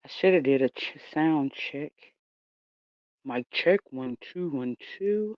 I should have did a sound check. Mic check 1 2 1 2.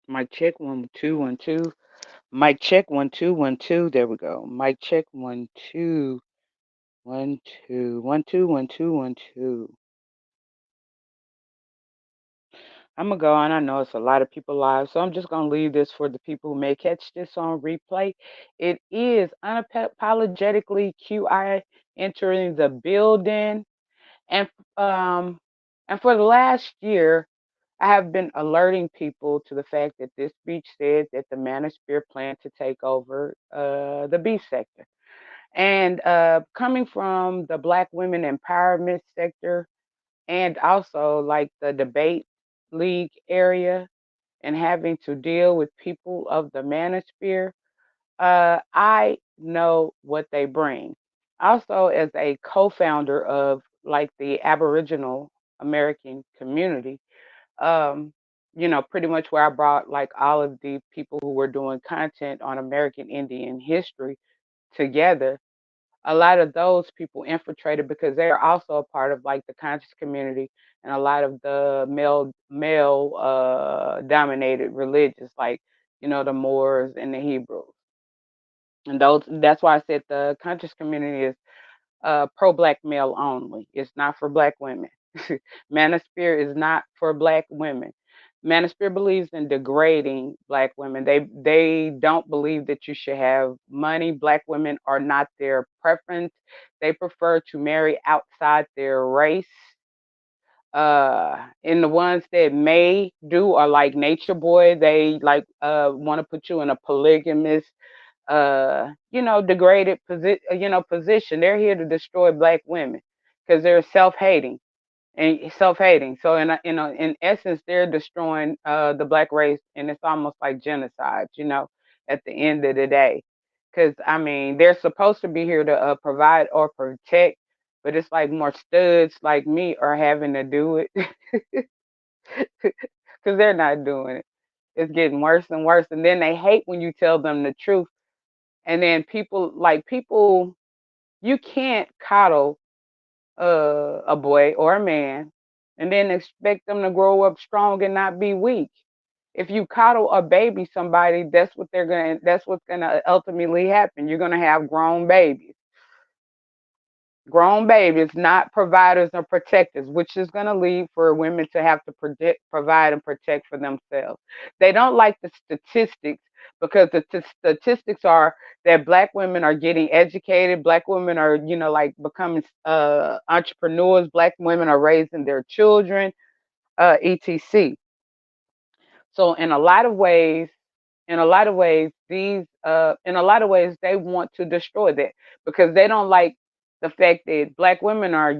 Mic check 1 2 1 2. Mic check 1 2 1 2. There we go. Mic check 1 2 1 2 1 2 1 2 1 2. I'm gonna go on. I know it's a lot of people live, so I'm just gonna leave this for the people who may catch this on replay. It is unapologetically QI entering the building, and um, and for the last year, I have been alerting people to the fact that this speech said that the Manosphere planned to take over the B sector. And coming from the Black women empowerment sector and also like the debate league area and having to deal with people of the Manosphere, I know what they bring. Also, as a co founder of like the Aboriginal American community, um, pretty much where I brought like all of the people who were doing content on American Indian history together. A lot of those people infiltrated because they are also a part of like the conscious community and a lot of the male dominated religions like the Moors and the Hebrews. And that's why I said the conscious community is pro black male only. It's not for black women. Manosphere is not for black women. Manosphere believes in degrading black women. They don't believe that you should have money. Black women are not their preference. They prefer to marry outside their race. And the ones that may do are like nature boy. They like want to put you in a polygamous degraded position. They're here to destroy black women because they're self-hating and self-hating. So in essence, they're destroying the black race, and it's almost like genocide. At the end of the day, because I mean, they're supposed to be here to provide or protect, but it's like more studs like me are having to do it because they're not doing it. It's getting worse and worse, and then they hate when you tell them the truth. And then people, you can't coddle a boy or a man and then expect them to grow up strong and not be weak. If you coddle or baby somebody, that's what's gonna ultimately happen. You're gonna have grown babies, not providers or protectors, which is going to lead for women to have to provide and protect for themselves. They don't like the statistics because the statistics are that black women are getting educated, black women are, like becoming entrepreneurs, black women are raising their children, etc. So in a lot of ways they want to destroy that because they don't like the fact that black women are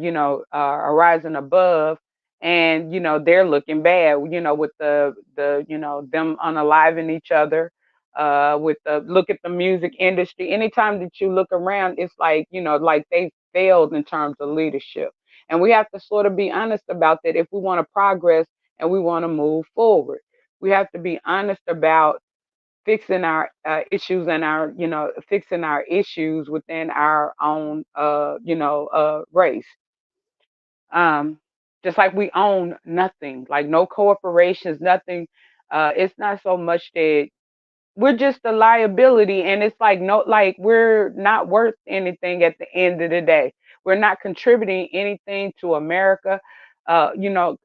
are rising above, and they're looking bad, with the them unaliving each other, with the look at the music industry. Anytime that you look around, it's like like they failed in terms of leadership, and we have to sort of be honest about that if we want to progress and we want to move forward. We have to be honest about fixing our issues and our fixing our issues within our own race. um just like we own nothing, like no corporations, nothing. It's not so much that we're just a liability, and it's like no, like we're not worth anything at the end of the day. We're not contributing anything to America,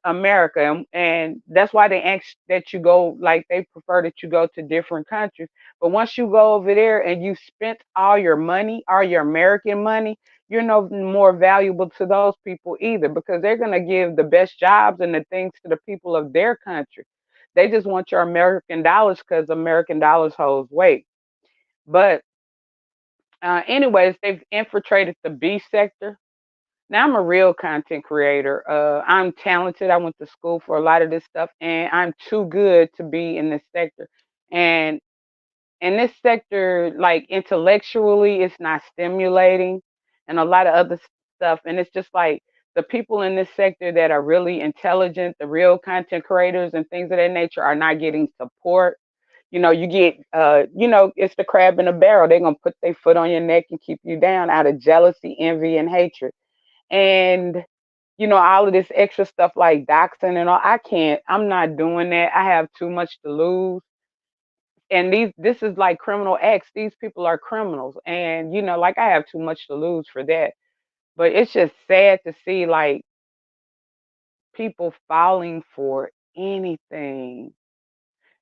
America. And that's why they ask that you go, like they prefer that you go to different countries. But once you go over there and you spent all your money, all your American money, you're no more valuable to those people either, because they're going to give the best jobs and the things to the people of their country. They just want your American dollars because American dollars holds weight. But anyways, they've infiltrated the B sector. Now I'm a real content creator. I'm talented. I went to school for a lot of this stuff, and I'm too good to be in this sector. And in this sector, like intellectually, it's not stimulating, and a lot of other stuff. And it's just like the people in this sector that are really intelligent, the real content creators and things of that nature, are not getting support. You get, it's the crab in a barrel. They're going to put their foot on your neck and keep you down out of jealousy, envy, and hatred. And, all of this extra stuff like doxing and all, I'm not doing that. I have too much to lose. And this is like criminal acts. These people are criminals. And, like I have too much to lose for that. But it's just sad to see like people falling for anything.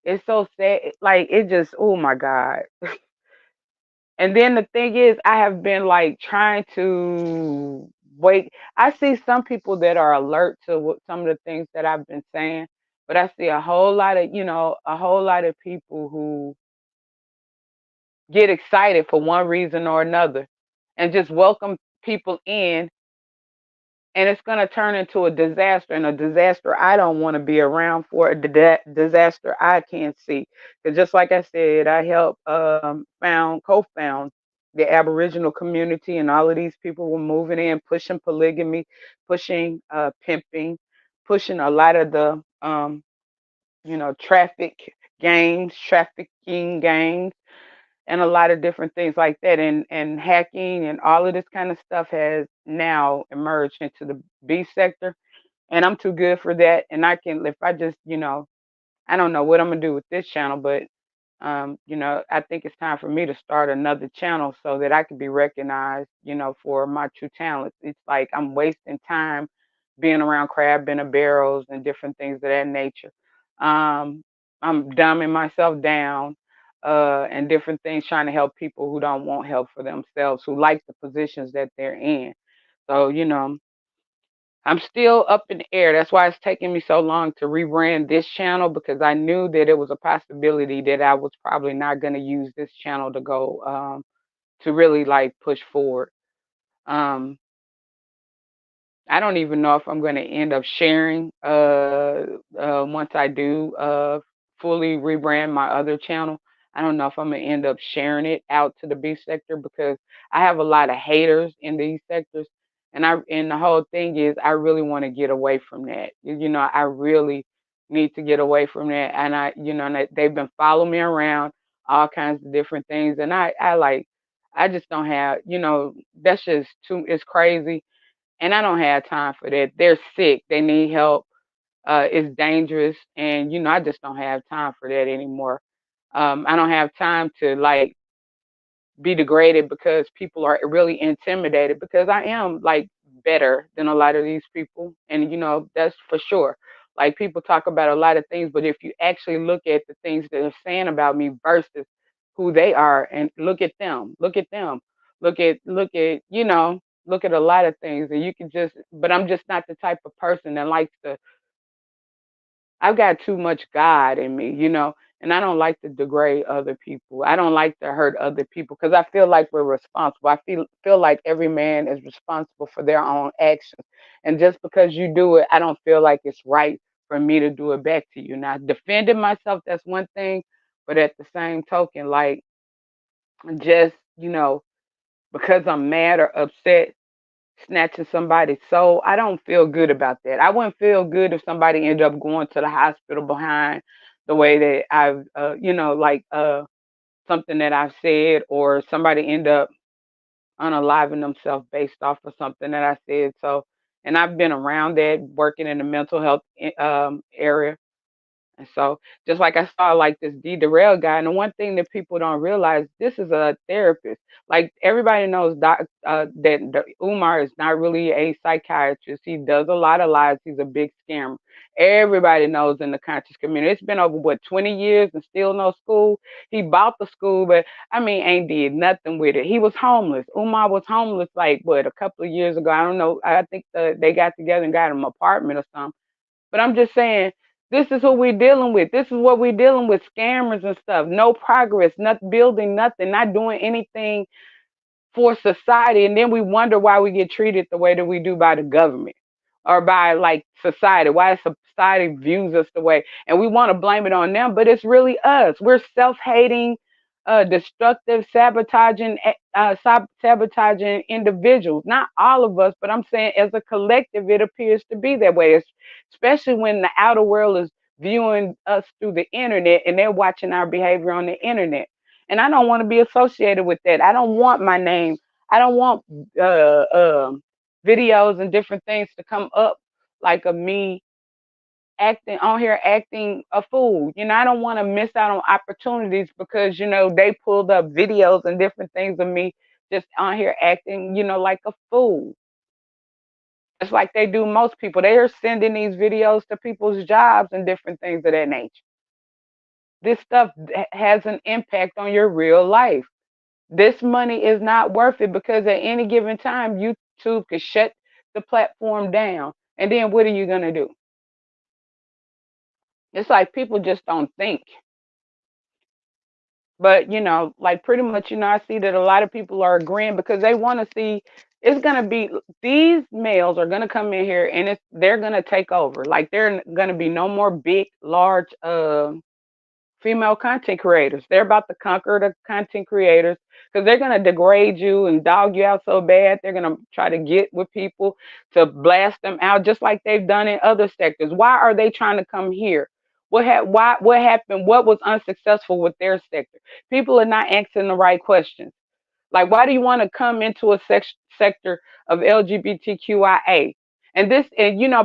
It's so sad. Like it just, oh my God. And then the thing is, I have been like trying to wait. I see some people that are alert to some of the things that I've been saying, but I see a whole lot of people who get excited for one reason or another and just welcome people in, and it's going to turn into a disaster, and a disaster I don't want to be around for, a disaster I can't see. Because just like I said, I helped co-found the Aboriginal community, and all of these people were moving in, pushing polygamy, pushing pimping, pushing a lot of the trafficking gangs, and a lot of different things like that, and hacking and all of this kind of stuff has now emerged into the B sector, and I'm too good for that. And I can, if I just, I don't know what I'm gonna do with this channel, but I think it's time for me to start another channel so that I can be recognized, for my true talents. It's like I'm wasting time being around crab in a barrels and different things of that nature. Um, I'm dumbing myself down, and different things, trying to help people who don't want help for themselves, who like the positions that they're in. So, I'm still up in the air. That's why it's taking me so long to rebrand this channel, because I knew that it was a possibility that I was probably not going to use this channel to go, to really like push forward. Um, I don't even know if I'm going to end up sharing, once I do fully rebrand my other channel. I don't know if I'm going to end up sharing it out to the B sector, because I have a lot of haters in these sectors. And the whole thing is, I really want to get away from that. I really need to get away from that. And they've been following me around, all kinds of different things. And I just don't have, that's just too, it's crazy, and I don't have time for that. They're sick. They need help. It's dangerous, and I just don't have time for that anymore. I don't have time to like be degraded because people are really intimidated, because I am like better than a lot of these people, and that's for sure. Like, people talk about a lot of things, but if you actually look at the things that they're saying about me versus who they are, and look at look at a lot of things, and you can just, but I'm just not the type of person that likes to, I've got too much God in me, and I don't like to degrade other people. I don't like to hurt other people, because I feel like we're responsible. I feel like every man is responsible for their own actions. And just because you do it, I don't feel like it's right for me to do it back to you. Now, defending myself, that's one thing, but at the same token, like, just, because I'm mad or upset, snatching somebody's soul, I don't feel good about that. I wouldn't feel good if somebody ended up going to the hospital behind the way that I've, something that I've said, or somebody end up unaliving themselves based off of something that I said. So, and I've been around that, working in the mental health area. And so, just like I saw like this Derail guy, and the one thing that people don't realize, this is a therapist. Like, everybody knows that Umar is not really a psychiatrist. He does a lot of lies. He's a big scammer. Everybody knows in the conscious community. It's been over, what, 20 years and still no school. He bought the school, but I mean, ain't did nothing with it. He was homeless. Umar was homeless like, what, a couple of years ago. I don't know. I think they got together and got him an apartment or something. But I'm just saying, this is who we're dealing with. This is what we're dealing with, scammers and stuff. No progress, not building nothing, not doing anything for society. And then we wonder why we get treated the way that we do by the government, or by like society, why society views us the way. And we want to blame it on them, but it's really us. We're self-hating, destructive, sabotaging individuals. Not all of us, but I'm saying as a collective, it appears to be that way. Especially when the outer world is viewing us through the internet and they're watching our behavior on the internet. And I don't want to be associated with that. I don't want my name. I don't want uh, uh, videos and different things to come up like of me acting on here acting a fool. I don't want to miss out on opportunities because they pulled up videos and different things of me just on here acting, like a fool. It's like they do most people. They are sending these videos to people's jobs and different things of that nature. This stuff has an impact on your real life. This money is not worth it because at any given time, YouTube could shut the platform down. And then what are you going to do? It's like people just don't think. But, like pretty much, I see that a lot of people are agreeing because they want to see it's going to be these males are going to come in here and they're going to take over. Like they're going to be no more big, large female content creators. They're about to conquer the content creators because they're going to degrade you and dog you out so bad. They're going to try to get with people to blast them out just like they've done in other sectors. Why are they trying to come here? What happened? What was unsuccessful with their sector? People are not asking the right questions. Like, why do you want to come into a sector of LGBTQIA? And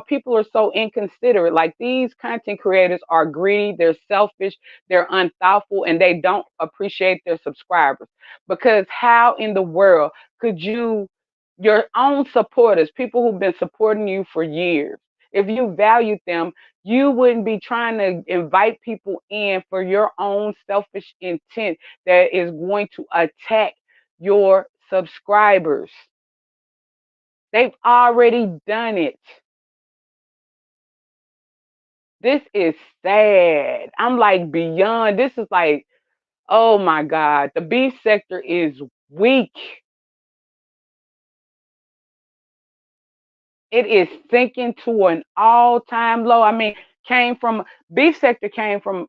people are so inconsiderate. Like, these content creators are greedy, they're selfish, they're unthoughtful, and they don't appreciate their subscribers. Because how in the world could your own supporters, people who've been supporting you for years, if you valued them, you wouldn't be trying to invite people in for your own selfish intent that is going to attack your subscribers. They've already done it. This is sad. I'm like beyond. This is like, oh my God, the beef sector is weak. It is sinking to an all-time low. I mean, came from beef sector came from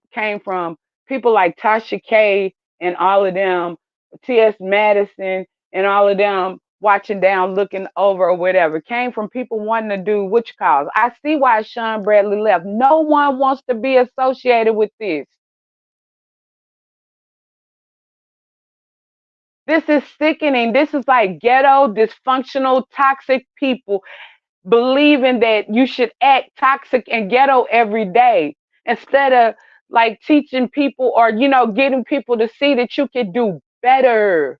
people like Tasha K and all of them, T.S. Madison and all of them watching down, looking over or whatever. Came from people wanting to do what you call. I see why Sean Bradley left. No one wants to be associated with this. This is sickening. This is like ghetto, dysfunctional, toxic people believing that you should act toxic and ghetto every day instead of like teaching people or getting people to see that you can do better.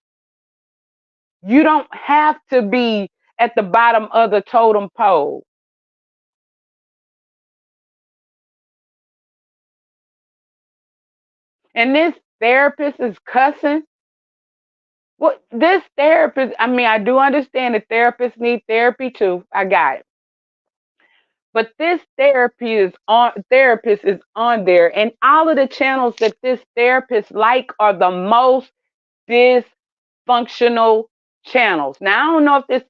You don't have to be at the bottom of the totem pole. And this therapist is cussing. Well, this therapist, I mean, I do understand that therapists need therapy too. I got it. But this therapist is on there, and all of the channels that this therapist like are the most dysfunctional channels. Now I don't know if this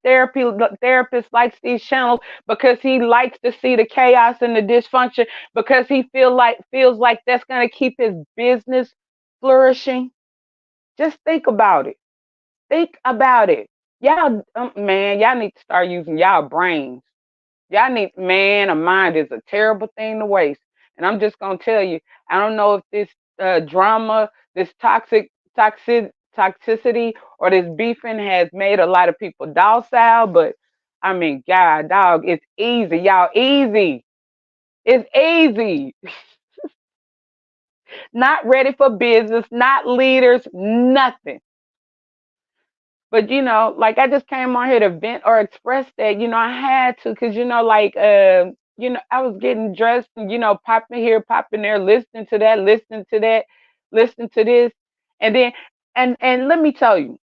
therapist likes these channels because he likes to see the chaos and the dysfunction because he feels like that's going to keep his business flourishing. Just think about it. Think about it. Y'all, man, y'all need to start using y'all brains. Y'all need, man, a mind is a terrible thing to waste. And I'm just gonna tell you, I don't know if this drama, this toxicity, or this beefing has made a lot of people docile, but I mean, God, dog, it's easy, y'all, easy. It's easy. Not ready for business, not leaders, nothing. But like I just came on here to vent or express that, I had to, because like I was getting dressed and popping here, popping there, listening to that, listening to that, listening to this. And then and let me tell you,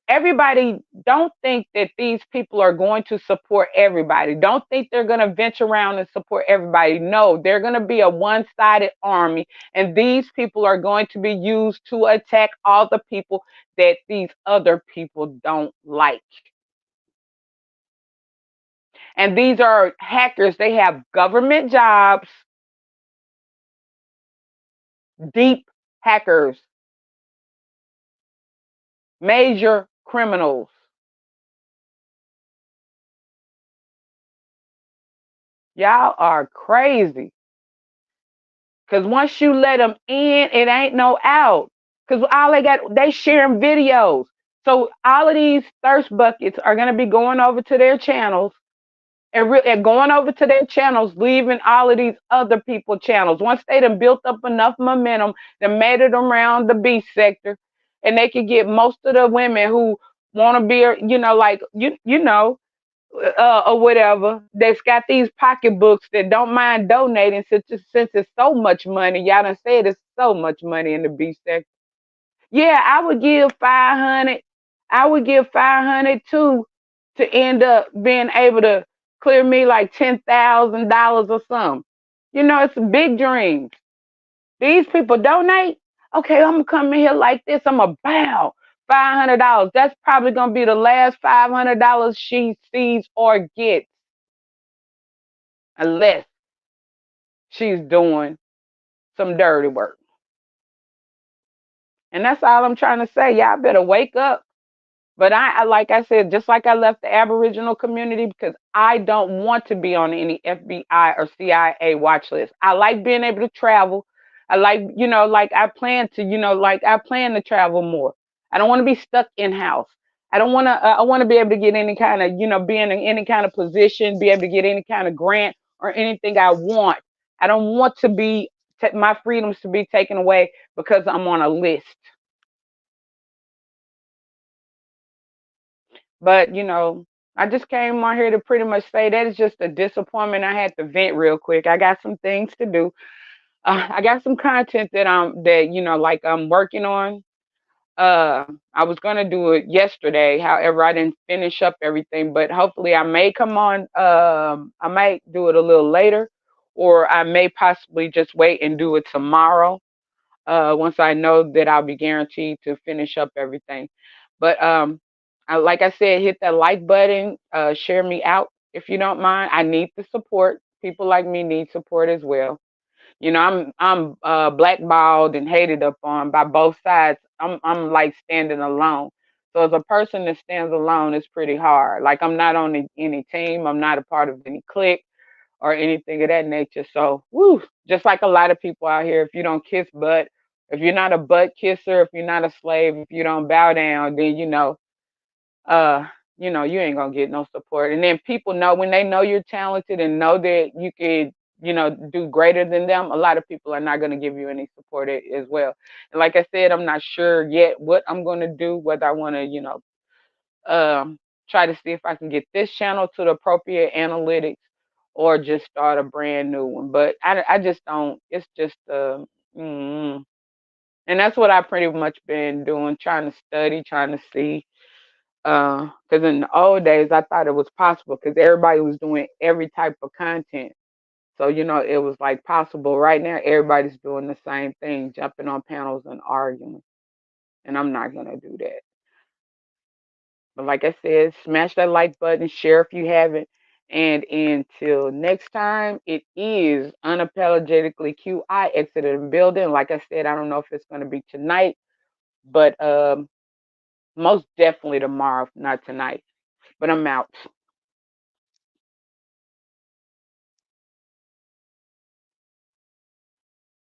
everybody don't think that these people are going to support everybody. Don't think they're going to venture around and support everybody. No, they're going to be a one-sided army, and these people are going to be used to attack all the people that these other people don't like. And these are hackers. They have government jobs, deep hackers. Major criminals. Y'all are crazy. Cause once you let them in, it ain't no out. Cause all they sharing videos. So all of these thirst buckets are gonna be going over to their channels and going over to their channels, leaving all of these other people channels. Once they done built up enough momentum, they made it around the B sector, and they could get most of the women who want to be, like or whatever, that's got these pocketbooks that don't mind donating since it's so much money. Y'all done said it's so much money in the B sector. Yeah, I would give 500. I would give 500 too to end up being able to clear me like $10,000 or something. It's a big dream. These people donate. Okay, I'm gonna come in here like this. I'm gonna bow $500. That's probably gonna be the last $500 she sees or gets, unless she's doing some dirty work. And that's all I'm trying to say. Y'all better wake up. But like I said, just like I left the Aboriginal community because I don't want to be on any FBI or CIA watch list. I like being able to travel. I like, like I plan to, like I plan to travel more. I don't want to be stuck in house. I don't want to. I want to be able to get any kind of, be in any kind of position, be able to get any kind of grant or anything I want. I don't want to be my freedoms to be taken away because I'm on a list. But, I just came on here to pretty much say that is just a disappointment. I had to vent real quick. I got some things to do. I got some content that like I'm working on. I was gonna do it yesterday. However, I didn't finish up everything. But hopefully, I may come on. I might do it a little later, or I may possibly just wait and do it tomorrow. Once I know that I'll be guaranteed to finish up everything. But like I said, hit that like button, share me out if you don't mind. I need the support. People like me need support as well. I'm blackballed and hated upon by both sides. I'm like standing alone. So as a person that stands alone, it's pretty hard. Like I'm not on any team. I'm not a part of any clique or anything of that nature. So, woo, just like a lot of people out here, if you don't kiss butt, if you're not a butt kisser, if you're not a slave, if you don't bow down, then uh, you ain't gonna get no support. And then people know when they know you're talented and know that you could, do greater than them. A lot of people are not gonna give you any support as well. And like I said, I'm not sure yet what I'm gonna do, whether I want to, um, try to see if I can get this channel to the appropriate analytics or just start a brand new one. But I just don't. It's just mm, and that's what I pretty much been doing, trying to study, trying to see. Because in the old days, I thought it was possible because everybody was doing every type of content. So, it was like possible. Right now, everybody's doing the same thing, jumping on panels and arguing. And I'm not going to do that. But like I said, smash that like button, share if you haven't. And until next time, it is unapologetically QI exited the building. Like I said, I don't know if it's going to be tonight, but most definitely tomorrow, if not tonight. But I'm out.